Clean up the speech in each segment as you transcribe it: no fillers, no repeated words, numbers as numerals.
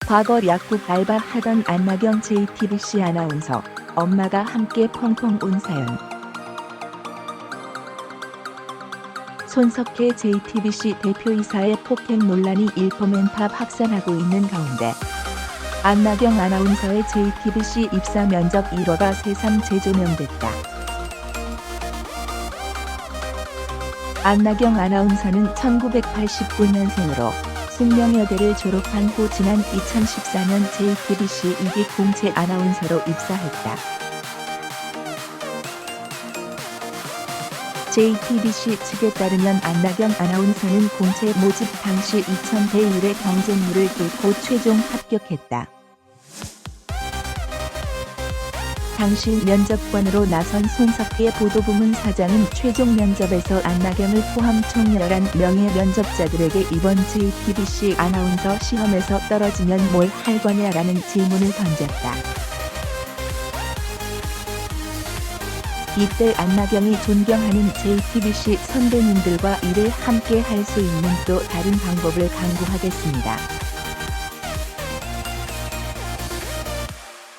과거 약국 알바하던 안나경 JTBC 아나운서, 엄마가 함께 펑펑 운 사연. 손석희 JTBC 대표이사의 폭행 논란이 일포맨팝 확산하고 있는 가운데 안나경 아나운서의 JTBC 입사 면접 1화가 새삼 재조명됐다. 안나경 아나운서는 1989년생으로 숙명여대를 졸업한 후 지난 2014년 JTBC 2기 공채 아나운서로 입사했다. JTBC 측에 따르면 안나경 아나운서는 공채 모집 당시 2000대 1의 경쟁률을 뚫고 최종 합격했다. 당시 면접관으로 나선 손석희 보도부문 사장은 최종 면접에서 안나경을 포함 총 11명의 면접자들에게 이번 JTBC 아나운서 시험에서 떨어지면 뭘 할 거냐라는 질문을 던졌다. 이때 안나경이 존경하는 JTBC 선배님들과 일을 함께 할 수 있는 또 다른 방법을 강구하겠습니다.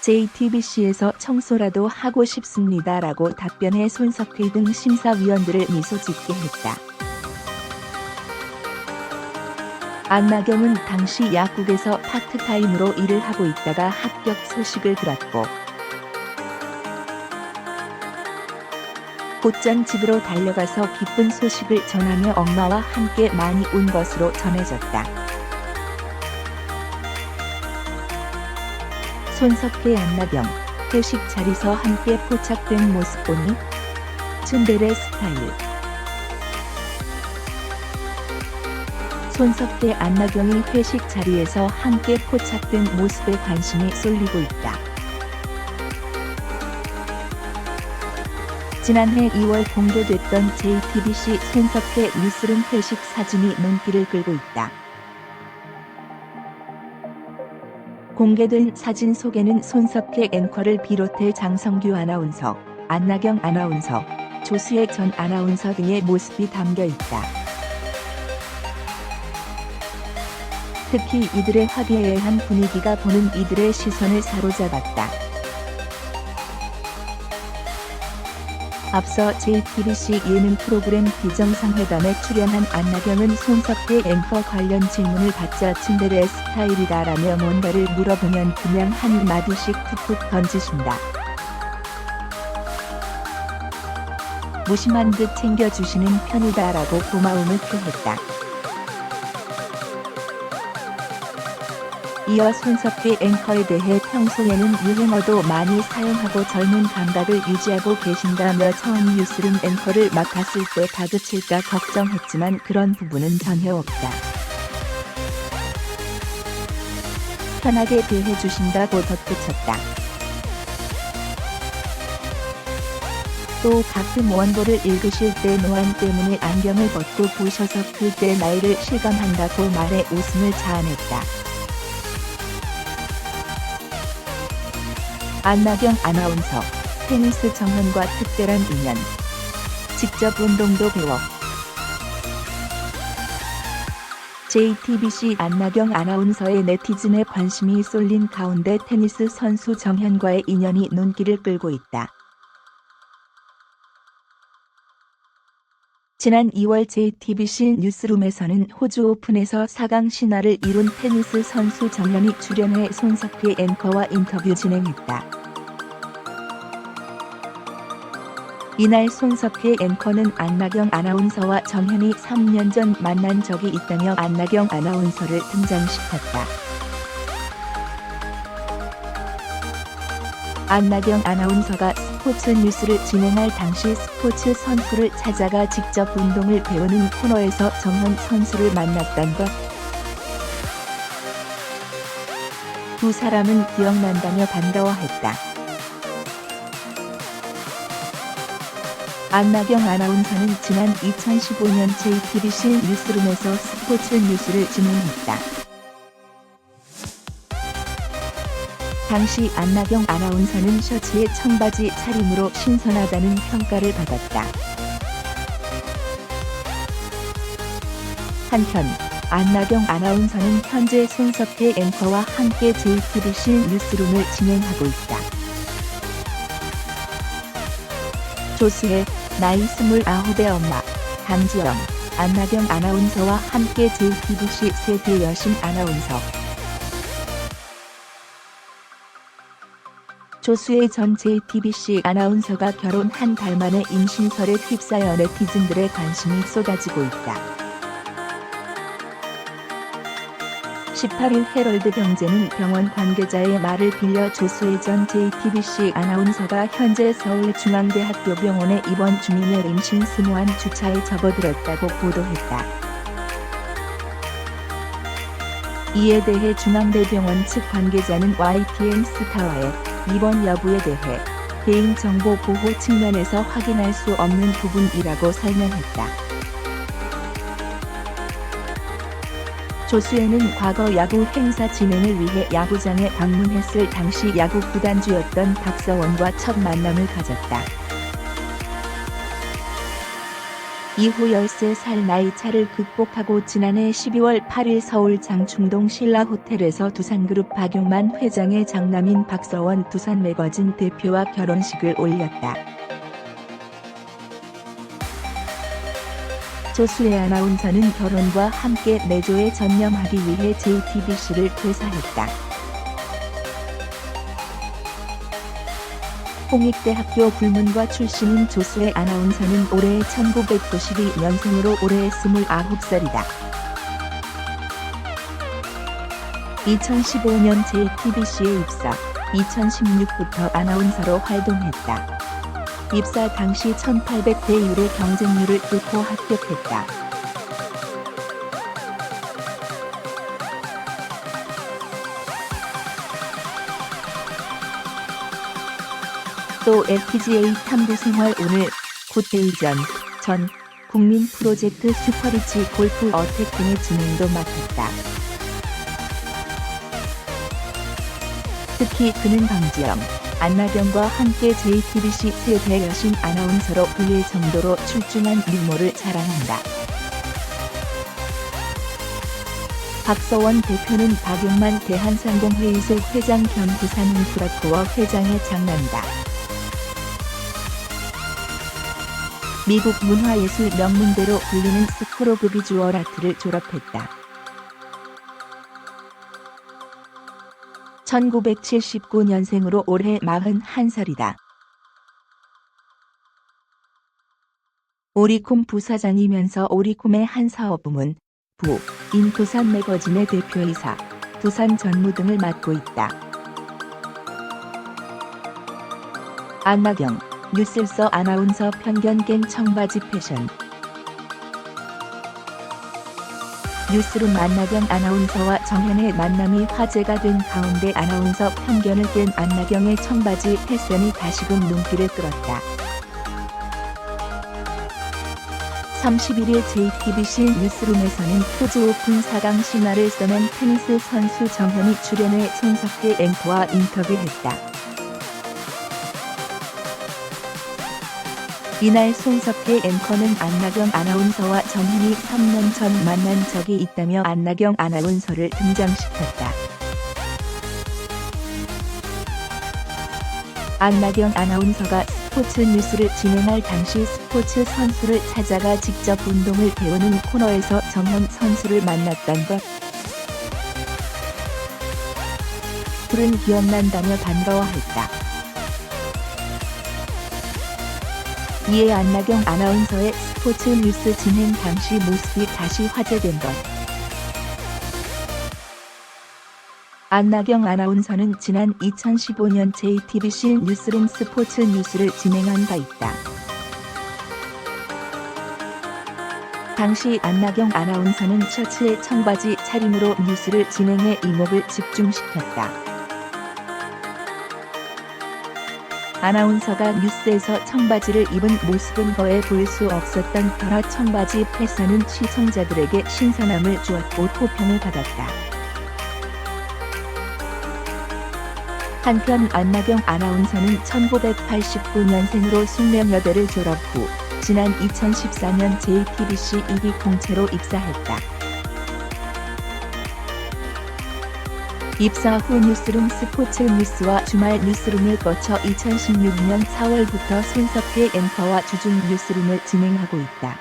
JTBC에서 청소라도 하고 싶습니다라고 답변해 손석희 등 심사위원들을 미소 짓게 했다. 안나경은 당시 약국에서 파트타임으로 일을 하고 있다가 합격 소식을 들었고 곧장 집으로 달려가서 기쁜 소식을 전하며 엄마와 함께 많이 운 것으로 전해졌다. 손석희 안나경, 회식 자리에서 함께 포착된 모습 보니 츤데레 스타일. 손석희 안나경이 회식 자리에서 함께 포착된 모습에 관심이 쏠리고 있다. 지난해 2월 공개됐던 JTBC 손석희 뉴스룸 회식 사진이 눈길을 끌고 있다. 공개된 사진 속에는 손석희 앵커를 비롯해 장성규 아나운서, 안나경 아나운서, 조수혜 전 아나운서 등의 모습이 담겨 있다. 특히 이들의 화기애애한 분위기가 보는 이들의 시선을 사로잡았다. 앞서 JTBC 예능 프로그램 비정상회담에 출연한 안나경은 손석희 앵커 관련 질문을 받자 츤데레 스타일이다라며 뭔가를 물어보면 그냥 한 마디씩 툭툭 던지신다. 무심한 듯 챙겨주시는 편이다라고 고마움을 표했다. 이어 손석희 앵커에 대해 평소에는 유행어도 많이 사용하고 젊은 감각을 유지하고 계신다며 처음 뉴스룸 앵커를 맡았을 때 다그칠까 걱정했지만 그런 부분은 전혀 없다. 편하게 대해주신다고 덧붙였다. 또 가끔 원고를 읽으실 때 노안 때문에 안경을 벗고 보셔서 그때 나이를 실감한다고 말해 웃음을 자아냈다. 안나경 아나운서, 테니스 정현과 특별한 인연. 직접 운동도 배워. JTBC 안나경 아나운서의 네티즌의 관심이 쏠린 가운데 테니스 선수 정현과의 인연이 눈길을 끌고 있다. 지난 2월 JTBC 뉴스룸에서는 호주 오픈에서 4강 신화를 이룬 테니스 선수 정현이 출연해 손석희 앵커와 인터뷰 진행했다. 이날 손석희 앵커는 안나경 아나운서와 정현이 3년 전 만난 적이 있다며 안나경 아나운서를 등장시켰다. 안나경 아나운서가 스포츠 뉴스를 진행할 당시 스포츠 선수를 찾아가 직접 운동을 배우는 코너에서 정현 선수를 만났던 것. 두 사람은 기억난다며 반가워했다. 안나경 아나운서는 지난 2015년 JTBC 뉴스룸에서 스포츠 뉴스를 진행했다. 당시 안나경 아나운서는 셔츠에 청바지 차림으로 신선하다는 평가를 받았다. 한편 안나경 아나운서는 현재 손석희 앵커와 함께 JTBC 뉴스룸을 진행하고 있다. 조수혜, 나이 29의 엄마, 강지영, 안나경 아나운서와 함께 JTBC 세대 여신 아나운서. 조수혜 전 JTBC 아나운서가 결혼 한 달 만에 임신설에 휩싸여 네티즌들의 관심이 쏟아지고 있다. 18일 헤럴드 경제는 병원 관계자의 말을 빌려 조수혜 전 JTBC 아나운서가 현재 서울중앙대학교 병원에 입원 중이며 임신 스무한 주차에 접어들었다고 보도했다. 이에 대해 중앙대병원 측 관계자는 YTN 스타와의 입원 여부에 대해 개인정보 보호 측면에서 확인할 수 없는 부분이라고 설명했다. 조수혜는 과거 야구 행사 진행을 위해 야구장에 방문했을 당시 야구 구단주였던 박서원과 첫 만남을 가졌다. 이후 13살 나이 차를 극복하고 지난해 12월 8일 서울 장충동 신라호텔에서 두산그룹 박용만 회장의 장남인 박서원 두산매거진 대표와 결혼식을 올렸다. 조수혜 아나운서는 결혼과 함께 내조에 전념하기 위해 JTBC를 퇴사했다. 홍익대학교 불문과 출신인 조수혜 아나운서는 올해 1992년생으로 올해 29살이다. 2015년 JTBC에 입사, 2016부터 아나운서로 활동했다. 입사 당시 1800대 1의 경쟁률을 뚫고 합격했다. 또 LPGA 탐구생활 오늘, 굿데이전, 전, 국민 프로젝트 슈퍼리치 골프 어택 등의 진행도 맡았다. 특히 그는 강지영, 안나경과 함께 JTBC 세대 여신 아나운서로 불릴 정도로 출중한 미모를 자랑한다. 박서원 대표는 박용만 대한상공회의소 회장 겸 두산인프라코어 회장의 장남이다. 미국 문화예술 명문대로 불리는 스쿨 오브 비주얼 아트를 졸업했다. 1979년생으로 올해 41살이다. 오리콤 부사장이면서 오리콤의 한 사업부문, 인 두산매거진의 대표이사, 두산 전무 등을 맡고 있다. 안나경, 뉴스일서 아나운서 편견갱 청바지 패션. 뉴스룸 안나경 아나운서와 정현의 만남이 화제가 된 가운데 아나운서 편견을 깬 안나경의 청바지 패션이 다시금 눈길을 끌었다. 31일 JTBC 뉴스룸에서는 프로즈 오픈 4강 신화를 써낸 테니스 선수 정현이 출연해 손석희 앵커와 인터뷰했다. 이날 손석희 앵커는 안나경 아나운서와 정현이 3년 전 만난 적이 있다며 안나경 아나운서를 등장시켰다. 안나경 아나운서가 스포츠 뉴스를 진행할 당시 스포츠 선수를 찾아가 직접 운동을 배우는 코너에서 정현 선수를 만났던 것. 둘은 기억난다며 반가워했다. 이에 안나경 아나운서의 스포츠 뉴스 진행 당시 모습이 다시 화제된 것. 안나경 아나운서는 지난 2015년 JTBC 뉴스룸 스포츠 뉴스를 진행한 바 있다. 당시 안나경 아나운서는 셔츠에 청바지 차림으로 뉴스를 진행해 이목을 집중시켰다. 아나운서가 뉴스에서 청바지를 입은 모습은 거의 볼 수 없었던 터라 청바지 패션은 시청자들에게 신선함을 주었고 호평을 받았다. 한편 안나경 아나운서는 1989년생으로 숙명여대를 졸업 후 지난 2014년 JTBC 2기 공채로 입사했다. 입사 후 뉴스룸 스포츠 뉴스와 주말 뉴스룸을 거쳐 2016년 4월부터 손석희 앵커와 주중 뉴스룸을 진행하고 있다.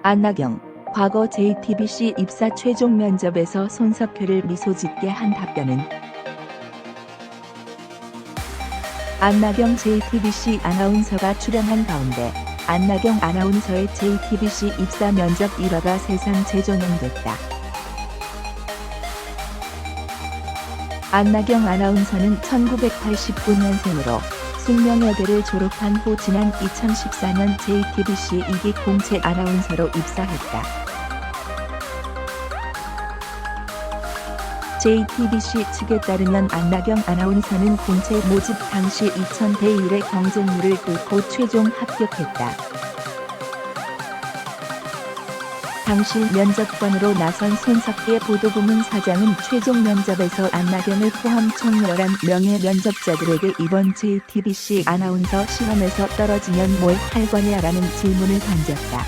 안나경, 과거 JTBC 입사 최종 면접에서 손석희를 미소짓게 한 답변은? 안나경 JTBC 아나운서가 출연한 가운데 안나경 아나운서의 JTBC 입사 면접 1화가 세상 재조명됐다. 안나경 아나운서는 1989년생으로 숙명여대를 졸업한 후 지난 2014년 JTBC 2기 공채 아나운서로 입사했다. JTBC 측에 따르면 안나경 아나운서는 공채 모집 당시 2000대 1의 경쟁률을 뚫고 최종 합격했다. 당시 면접관으로 나선 손석희 보도부문 사장은 최종 면접에서 안나경을 포함 총 11명의 면접자들에게 이번 JTBC 아나운서 시험에서 떨어지면 뭘 할 거냐라는 질문을 던졌다.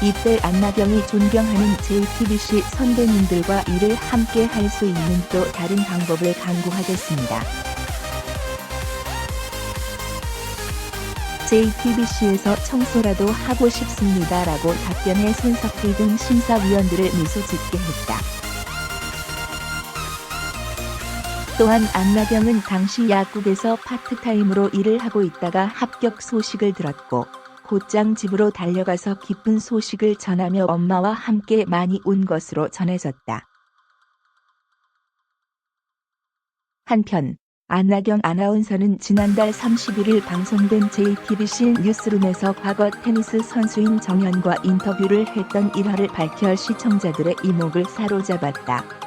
이때 안나경이 존경하는 JTBC 선배님들과 일을 함께 할 수 있는 또 다른 방법을 강구하겠습니다. JTBC에서 청소라도 하고 싶습니다라고 답변해 손석희 등 심사위원들을 미소짓게 했다. 또한 안나경은 당시 약국에서 파트타임으로 일을 하고 있다가 합격 소식을 들었고 곧장 집으로 달려가서 기쁜 소식을 전하며 엄마와 함께 많이 운 것으로 전해졌다. 한편 안나경 아나운서는 지난달 31일 방송된 JTBC 뉴스룸에서 과거 테니스 선수인 정현과 인터뷰를 했던 일화를 밝혀 시청자들의 이목을 사로잡았다.